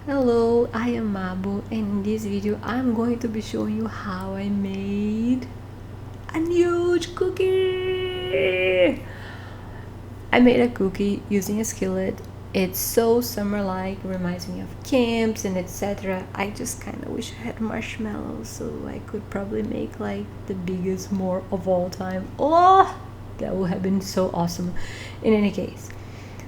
Hello, I am Mabu, and in this video I'm going to be showing you how I made a huge cookie. I made a cookie using a skillet. It's so summer-like, reminds me of camps and etc. I just kind of wish I had marshmallows so I could probably make like the biggest more of all time. Oh, that would have been so awesome. In any case,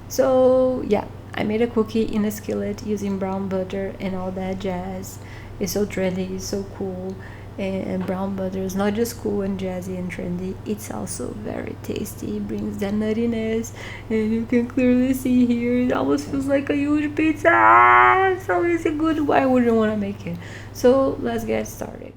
so yeah, I made a cookie in a skillet using brown butter and all that jazz. It's so trendy, it's so cool. And brown butter is not just cool and jazzy and trendy, it's also very tasty. It brings that nuttiness, and you can clearly see here it almost feels like a huge pizza. So it's a good, why wouldn't want to make it? So let's get started.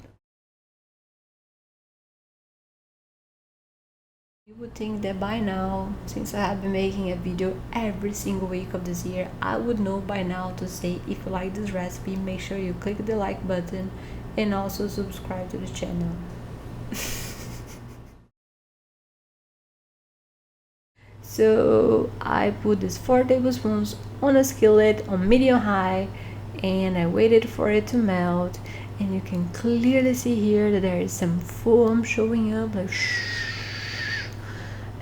You would think that by now, since I have been making a video every single week of this year, I would know by now to say if you like this recipe, make sure you click the like button and also subscribe to the channel. So I put these 4 tablespoons on a skillet on medium high, and I waited for it to melt, and you can clearly see here that there is some foam showing up like shh.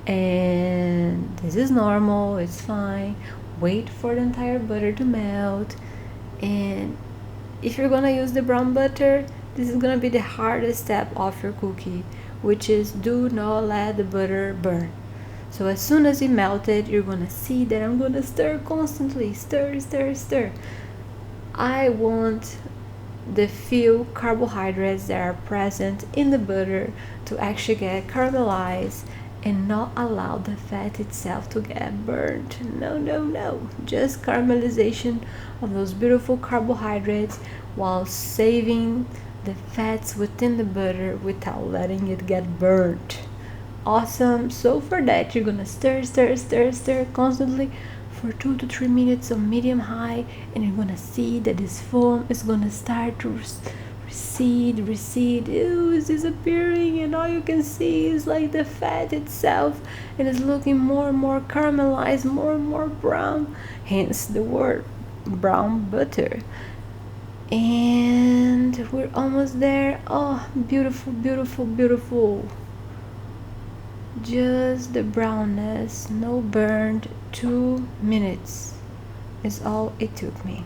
And this is normal, it's fine. Wait for the entire butter to melt. And if you're gonna use the brown butter, this is gonna be the hardest step of your cookie, which is do not let the butter burn. So as soon as it melted, you're gonna see that I'm gonna stir constantly. Stir, stir, stir. I want the few carbohydrates that are present in the butter to actually get caramelized and not allow the fat itself to get burnt. No, no, no. Just caramelization of those beautiful carbohydrates while saving the fats within the butter without letting it get burnt. Awesome. So for that, you're gonna stir, stir, stir, stir constantly for 2 to 3 minutes on medium high, and you're gonna see that this foam is gonna start to recede. Ew, it's disappearing, and all you can see is like the fat itself, and it's looking more and more caramelized, more and more brown, hence the word brown butter. And we're almost there. Oh, beautiful, beautiful, beautiful. Just the brownness, no burned. 2 minutes is all it took me.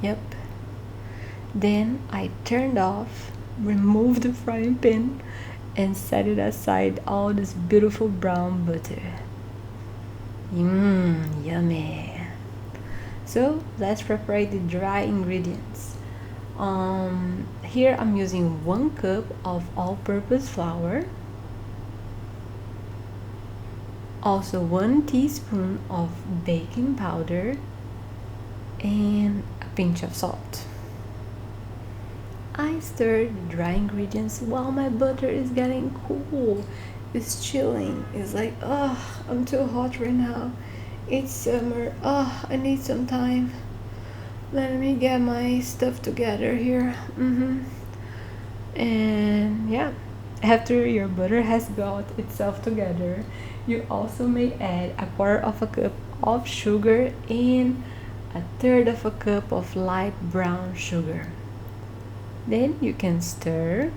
Yep. Then I turned off, removed the frying pan, and set it aside all this beautiful brown butter. Yummy. So let's prepare the dry ingredients. Here I'm using 1 cup of all-purpose flour, also 1 teaspoon of baking powder, and a pinch of salt. I stir the dry ingredients while my butter is getting cool. It's chilling. It's like, oh, I'm too hot right now. It's summer. Oh, I need some time. Let me get my stuff together here. And yeah, after your butter has got itself together, you also may add 1/4 of a cup of sugar and 1/3 of a cup of light brown sugar. Then you can stir.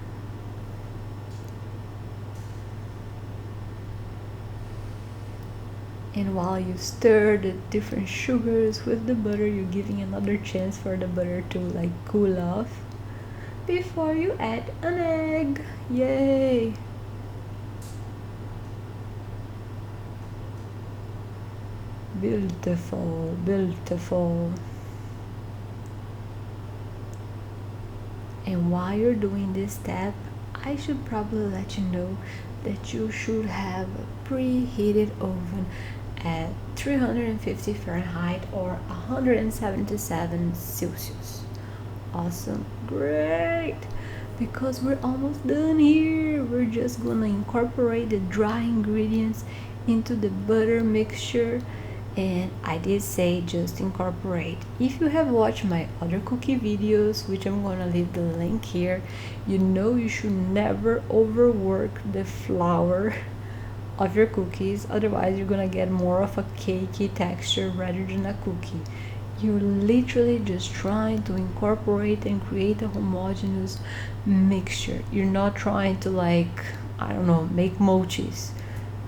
And while you stir the different sugars with the butter, you're giving another chance for the butter to like cool off before you add an egg. Yay! Beautiful, beautiful. And while you're doing this step, I should probably let you know that you should have a preheated oven at 350 Fahrenheit or 177 Celsius. Awesome, great! Because we're almost done here. We're just gonna incorporate the dry ingredients into the butter mixture. And I did say just incorporate. If you have watched my other cookie videos, which I'm gonna leave the link here, you know you should never overwork the flour of your cookies, otherwise you're gonna get more of a cakey texture rather than a cookie. You're literally just trying to incorporate and create a homogeneous mixture. You're not trying to, like, I don't know, make mochis.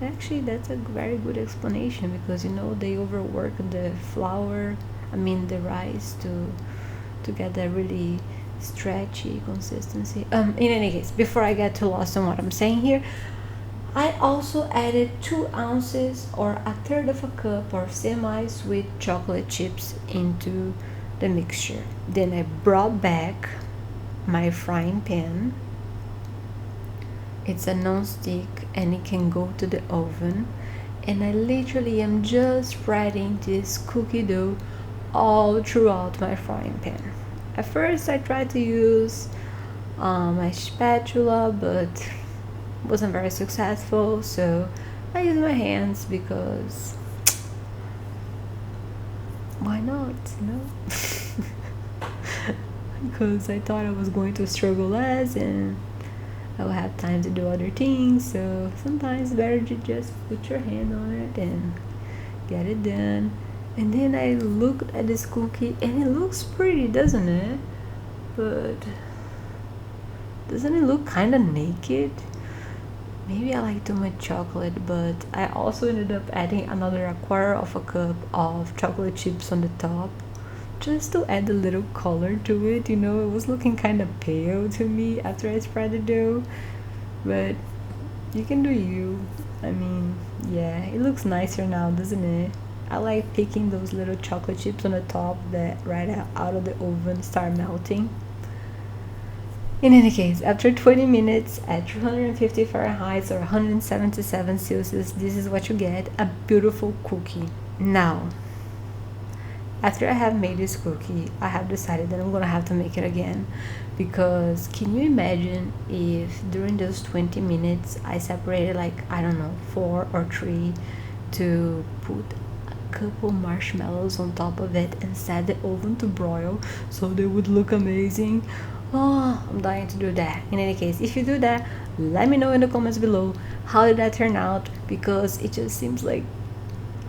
Actually, that's a very good explanation, because they overwork the flour, I mean the rice, to get that really stretchy consistency. In any case, before I get too lost on what I'm saying here, I also added 2 ounces or a third of a cup of semi-sweet chocolate chips into the mixture. Then I brought back my frying pan. It's a non-stick and it can go to the oven. And I literally am just spreading this cookie dough all throughout my frying pan. At first I tried to use my spatula, but wasn't very successful, so I used my hands, because why not, because I thought I was going to struggle less and I will have time to do other things. So sometimes it's better to just put your hand on it and get it done. And then I looked at this cookie and it looks pretty, doesn't it? But doesn't it look kind of naked? Maybe I like too much chocolate, but I also ended up adding another 1/4 of a cup of chocolate chips on the top, just to add a little color to it. It was looking kind of pale to me after I spread the dough, but you can do you. I mean, yeah, it looks nicer now, doesn't it? I like picking those little chocolate chips on the top that right out of the oven start melting. In any case, after 20 minutes at 350 Fahrenheit or 177 Celsius, this is what you get, a beautiful cookie. Now, after I have made this cookie, I have decided that I'm gonna have to make it again, because can you imagine if during those 20 minutes I separated, like, I don't know, 4 or 3 to put a couple marshmallows on top of it and set the oven to broil so they would look amazing. Oh, I'm dying to do that. In any case, if you do that, let me know in the comments below how did that turn out, because it just seems like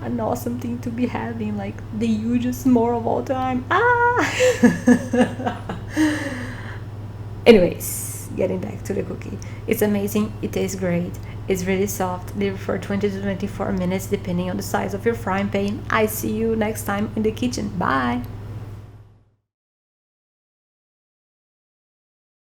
an awesome thing to be having, like the hugest s'more of all time. Anyways, getting back to the cookie, it's amazing, it tastes great, it's really soft. Leave it for 20 to 24 minutes depending on the size of your frying pan. I see you next time in the kitchen. Bye.